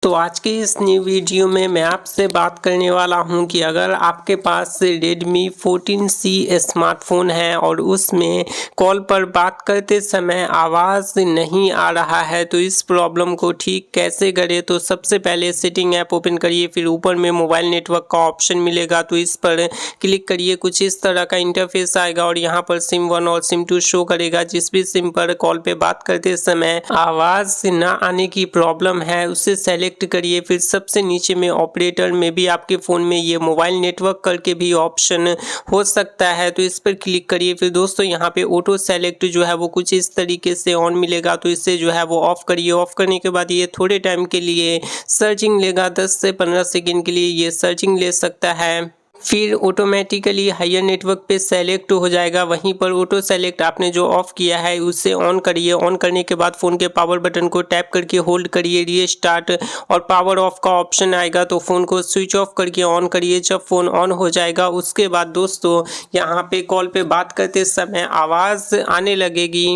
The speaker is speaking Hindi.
तो आज की इस न्यू वीडियो में मैं आपसे बात करने वाला हूं कि अगर आपके पास Redmi 14C स्मार्टफोन है और उसमें कॉल पर बात करते समय आवाज़ नहीं आ रहा है तो इस प्रॉब्लम को ठीक कैसे करें। तो सबसे पहले सेटिंग ऐप ओपन करिए, फिर ऊपर में मोबाइल नेटवर्क का ऑप्शन मिलेगा तो इस पर क्लिक करिए। कुछ इस तरह का इंटरफेस आएगा और यहाँ पर सिम 1 और सिम 2 शो करेगा। जिस भी सिम पर कॉल पे बात करते समय आवाज़ ना आने की प्रॉब्लम है उसे सेलेक्ट करिए। फिर सबसे नीचे में ऑपरेटर में भी आपके फ़ोन में ये मोबाइल नेटवर्क करके भी ऑप्शन हो सकता है तो इस पर क्लिक करिए। फिर दोस्तों यहाँ पे ऑटो सेलेक्ट जो है वो कुछ इस तरीके से ऑन मिलेगा तो इससे जो है वो ऑफ करिए। ऑफ करने के बाद ये थोड़े टाइम के लिए सर्चिंग लेगा, 10 से 15 सेकेंड के लिए ये सर्चिंग ले सकता है। फिर ऑटोमेटिकली हायर नेटवर्क पे सेलेक्ट हो जाएगा। वहीं पर ऑटो सेलेक्ट आपने जो ऑफ किया है उससे ऑन करिए। ऑन करने के बाद फ़ोन के पावर बटन को टैप करके होल्ड करिए, रीस्टार्ट और पावर ऑफ का ऑप्शन आएगा तो फ़ोन को स्विच ऑफ करके ऑन करिए। जब फ़ोन ऑन हो जाएगा उसके बाद दोस्तों यहाँ पे कॉल पे बात करते समय आवाज़ आने लगेगी।